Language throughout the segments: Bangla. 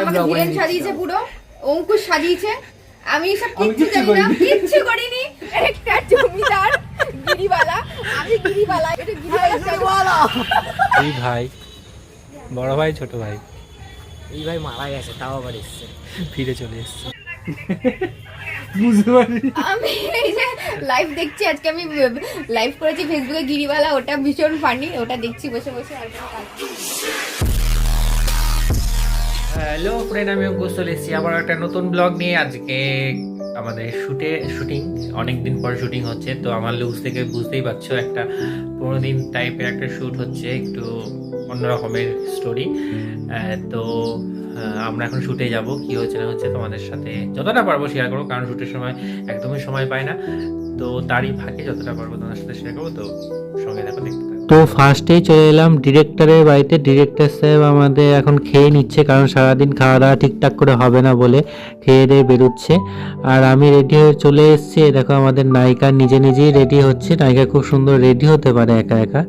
আমাকে ভিলেন সাজিয়েছে, পুরো অঙ্কুশ সাজিয়েছে। আমি সব কিচ্ছু জানি না, কিচ্ছু করিনি। একটা জমিদার গিরিবালা, আমি গিরিবালা, এটা গিরিবালা। এই ভাই, বড় ভাই, ছোট ভাই, এই ভাই মারা গেছে, তাও আবার এসছে, ফিরে চলে এসছে। আমি এই যে লাইভ দেখছি, আজকে আমি লাইভ করেছি ফেসবুকে গিরিবালা, ওটা ভীষণ ফানি, ওটা দেখছি বসে বসে। আর হ্যালো ফ্রেন্ড, আমি অঙ্কুশ চলে এসেছি আবার একটা নতুন ব্লগ নিয়ে। আজকে আমাদের শুটিং, অনেকদিন পর শুটিং হচ্ছে। তো আমার লুকস থেকে বুঝতেই পারছো, একটা 15 দিন টাইপের একটা শ্যুট হচ্ছে, একটু অন্যরকমের স্টোরি। তো আমরা এখন শুটে যাব, কি হচ্ছে না হচ্ছে তোমাদের সাথে যতটা পারবো শেয়ার করবো, কারণ শুটের সময় একদমই সময় পাই না। তো তারই ফাঁকে যতটা পারবো তোমাদের সাথে শেয়ার করবো। তো সঙ্গে দেখো, দেখতে থাকো। তো ফার্স্টেই চলে এলাম ডিরেক্টরের বাড়িতে। ডিরেক্টর সাহেব আমাদের এখন খেয়ে নিচ্ছে, কারণ সারাদিন খাওয়া দাওয়া ঠিকঠাক করে হবে না বলে খেয়ে দিয়ে বেরোচ্ছে। আর আমি রেডি হয়ে চলে এসেছি। দেখো আমাদের নায়িকা নিজে নিজেই রেডি হচ্ছে। নায়িকা খুব সুন্দর রেডি হতে পারে একা একা,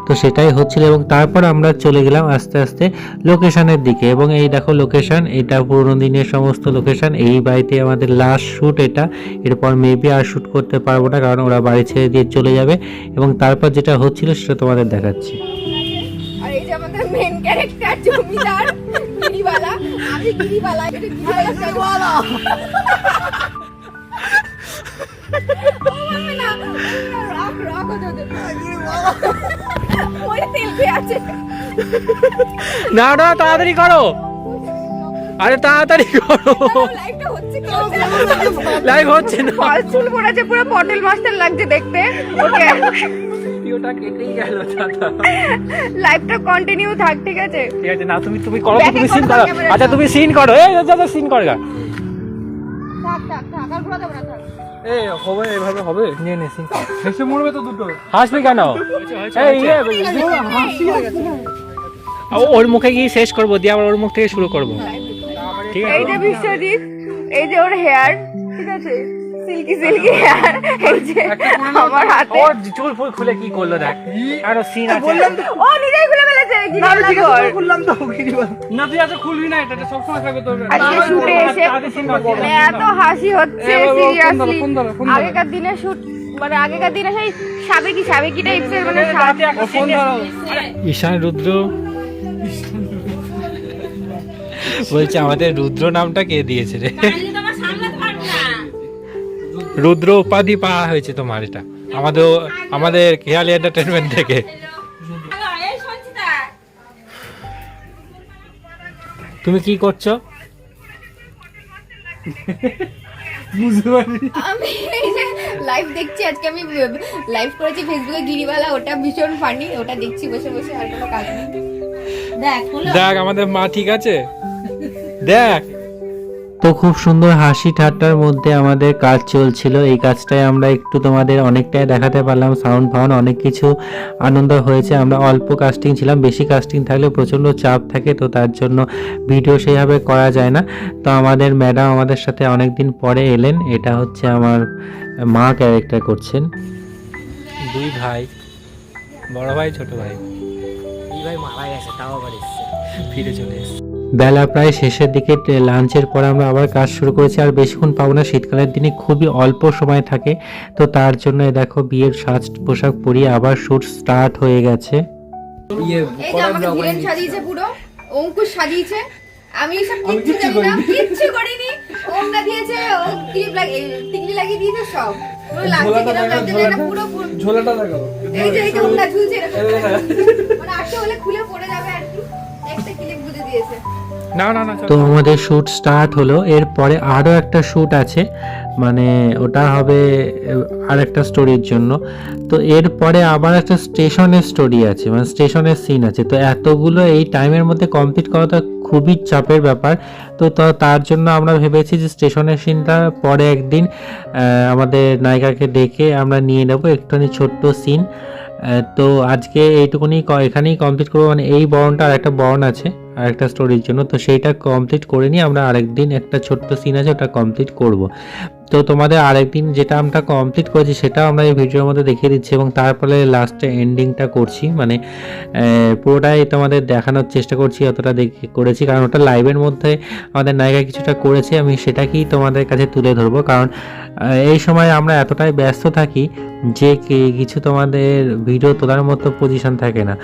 তো সেটাই হচ্ছিল। এবং তারপর আমরা চলে গেলাম আস্তে আস্তে লোকেশনের দিকে। এবং এই দেখো লোকেশন, এটা পুরোনো দিনের সমস্ত লোকেশন। এই বাড়িতে আমাদের লাস্ট শ্যুট এটা, এরপর মেবি আর শ্যুট করতে পারবো না, কারণ ওরা বাড়ি ছেড়ে দিয়ে চলে যাবে। এবং তারপর যেটা হচ্ছিল সেটা তোমাদের দেখাচ্ছি। আর এই যে আমাদের মেইন ক্যারেক্টার জমিদার গিরিবালা, আমি গিরিবালা, এটা গিরিবালা। না না, তাড়াতাড়ি করো, আরে তাড়াতাড়ি করো, লাইভ হচ্ছে না। ফল চুল পড়েছে, পুরো পটেল মাস্টার লাগছে দেখতে। ওকে, ভিডিওটা কেটেই গেল দাদা। লাইভটা কন্টিনিউ থাক, ঠিক আছে? ঠিক আছে, না তুমি করো, তুমি সিন করো। আচ্ছা তুমি সিন করো, এই দাদা সিন করো। থাক থাক থাক, আর ঘোরা দেবো না, থাক। এই হবে, এভাবে হবে। নে নে সিন করো। হেসে মরবে তো দুটো। হাসবি কেন? এই ওর মুখে গিয়ে শেষ করবো, দিয়ে আবার ওর মুখ থেকে শুরু করবো, ঠিক আছে? এই যে বিশ্বজিৎ, এই যে ওর হেয়ার, ঠিক আছে, সিল্কি সিল্কি হেয়ার। এই যে আমার হাতে ওর চুল ফুল খুলে কি করলো দেখ, আরো সিন আছে। বললাম তো, ও নিজেই খুলে ফেলেছে। গিরিবালা ঘর। খুললাম তো গিরিবালা। না তুই আজ খুলবি না, এটা সব সময় থাকবে তোর। আজকে শুটে এসে মানে এত হাসি হচ্ছে, সিরিয়াসলি। আগেকার দিনে শুট, মানে আগেকার দিনে সেই সাবেকি টাইপের, মানে ঈশান রুদ্র বলছে আমাদের রুদ্র নামটা কে দিয়েছে রে? রুদ্র উপাধি পাওয়া হয়েছে তোমার, এটা আমাদের খেয়ালি এন্টারটেনমেন্ট থেকে। তুমি কি করছো? বুঝতে পারি। আমি এই যে লাইভ দেখছি, আজকে আমি লাইভ করেছি ফেসবুকে গিরিবালা, ওটা ভীষণ ফানি, ওটা দেখছি বসে বসে। আর কোনো কাজ নেই। দেখ আমাদের মা ঠিক আছে, দেখ। তো খুব সুন্দর হাসি ঠাট্টার মধ্যে আমাদের কাজ চলছিল। এই কাজটাই আমরা একটু তোমাদের অনেকটাই দেখাতে পারলাম, সাউন্ড ফাউন্ড অনেক কিছু আনন্দ হয়েছে। আমরা অল্প কাস্টিং ছিলাম, বেশি কাস্টিং থাকলে প্রচণ্ড চাপ থাকে, তো তার জন্য ভিডিও সেইভাবে করা যায় না। তো আমাদের ম্যাডাম আমাদের সাথে অনেক দিন পরে এলেন। এটা হচ্ছে আমার মা ক্যারেক্টার করছেন। দুই ভাই, বড় ভাই, ছোট ভাই, এই ভাই মারা গেছে, তাও আবার এসছে, ফিরে চলে এসেছে। বেলা প্রায় শেষের দিকে, লাঞ্চের পর আমরা আবার কাজ শুরু করেছি। আর বেশিক্ষণ পাবো না, শীতকালের দিনে খুবই অল্প সময় থাকে। তো তার জন্য দেখো বিয়ের সাজ পোশাক পরিয়ে আবার শুট স্টার্ট হয়ে গেছে। এই যে আমাকে ভিলেন সাজিয়েছে, পুরো অঙ্কুশ সাজিয়েছে। আমি সব কিচ্ছু জানি না, কিচ্ছু করিনি। ওমটা দিয়েছে, ও ক্লিপ টিকলি লাগিয়ে দিয়েছে, সব পুরো লাগছে কিনা লাগছে না, পুরো ঝোলাটা দেখাবো। এই যে ওমটা ঝুলছে এরকম, মানে আটকে হলে খুলে পড়ে যাবে আর কি, একটা ক্লিপ বুঝে দিয়েছে। না না না, তো আমাদের শুট স্টার্ট হলো। এরপরে আরও একটা শুট আছে, মানে ওটা হবে আর একটা স্টোরির জন্য। তো এরপরে আবার একটা স্টেশনের স্টোরি আছে, মানে স্টেশনের সিন আছে। তো এতগুলো এই টাইমের মধ্যে কমপ্লিট করাটা খুবই চাপের ব্যাপার। তো তার জন্য আমরা ভেবেছি যে স্টেশনের সিনটা পরে একদিন আমাদের নায়িকাকে ডেকে আমরা নিয়ে নেবো একটুখানি ছোট্ট সিন। তো আজকে এইটুকুনি এখানেই কমপ্লিট করবো, মানে এই বরণটা আর একটা বরণ আছে আর একটা স্টোরির জন্য। তো সেইটা কমপ্লিট করে নিয়ে আমরা আরেকদিন একটা ছোট্ট সিন আছে, ওটা কমপ্লিট করব। তো তোমাদের আরেকদিন যেটা আমরা কমপ্লিট করেছি সেটাও আমরা এই ভিডিওর মধ্যে দেখিয়ে দিচ্ছি এবং তারপরে লাস্টে এন্ডিংটা করছি, মানে পুরোটাই তোমাদের দেখানোর চেষ্টা করছি, অতটা দেখে করেছি কারণ ওটা লাইভের মধ্যে আমাদের নায়িকা কিছুটা করেছে, আমি সেটাকেই তোমাদের কাছে তুলে ধরবো কারণ এই সময় আমরা এতটাই ব্যস্ত থাকি যে কিছু তোমাদের ভিডিও তোলার মতো পজিশন থাকে না।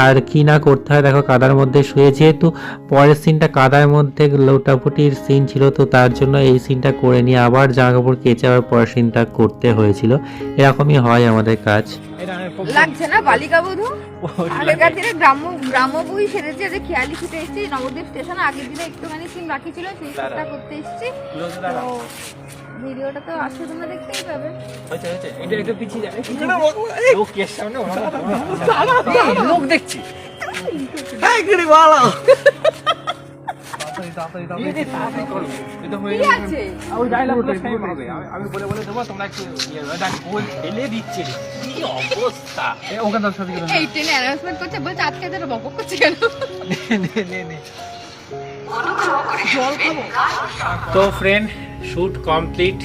আর কি না করতে হয় দেখো, কাদার মধ্যে শুয়ে, যেহেতু পরের সিনটা কাদার মধ্যে লোটাপুটির সিন ছিল তো তার জন্য এই সিনটা করে নিয়ে আবার জামা কাপড় কেচে আবার পরের সিনটা করতে হয়েছিল। এরকমই হয় আমাদের কাজ। লাগছে না বালিকা বধূ? আগেকার দিনে গ্রাম্যবই সেরেছে, যে খেয়ালি ছুটে এসেছি নবদ্বীপ স্টেশন, আগের দিনে একটুখানি সিন বাকি ছিল সেই সিনটা করতে এসেছি। তো ভিডিওটা তো আসলে তোমরা দেখতেই পাবে। লোক দেখছি কি আছে? আমি বলে বলে দেবো, তোমরা একটু ফেলে দিচ্ছে কি অবস্থা। ওখানে দশ সাথে এই ট্রেনে অ্যানাউন্সমেন্ট করছে, বলছে আজকে তোরা বকবক করছে কেন? তো ফ্রেন্ড, শ্যুট কমপ্লিট।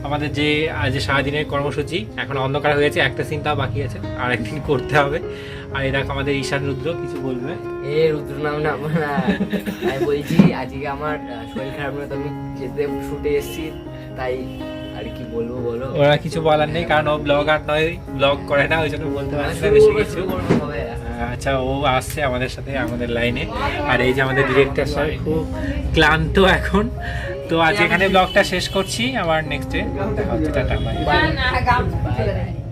আমাদের যে আজ সারাদিনের কর্মসূচি এখন অন্ধকার হয়েছে, একটা চিন্তা বাকি আছে, আর একদিন করতে হবে। আর এই দেখো আমাদের ঈশান রুদ্র কিছু বলবে। এ রুদ্র নাম না আমি বলছি আজকে আমার শরীর খারাপ না, তো আমি যেতে শুটে এসেছি, তাই আর কি বলবো বলো। ওরা কিছু বলার নেই কারণ ও ব্লগার নয়, ব্লগ করে না, ওই জন্য বলতে পারছে না বেশি কিছু। আচ্ছা, ও আসছে আমাদের সাথে আমাদের লাইনে। আর এই যে আমাদের ডিরেক্টর স্যার খুব ক্লান্ত এখন। তো আজ এখানে ব্লগটা শেষ করছি, আবার নেক্সট ডে দেখা হচ্ছে, টাটা বাই। না, গাম চলে যায়।